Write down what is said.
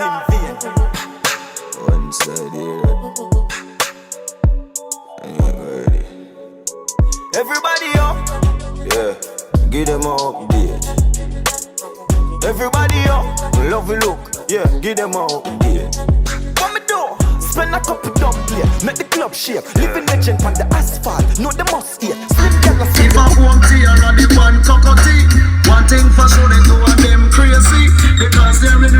in vain. One side here. Ready. Everybody up, Yeah, give them a update. everybody up. Love you look, yeah, give them a update. What me do? Spend a couple dumb play, make the club shake. Living legend on the asphalt, know the must eat. Slim girl a If I want tea, I run the one cockatoo. One thing for sure, they do and them crazy. Because they're in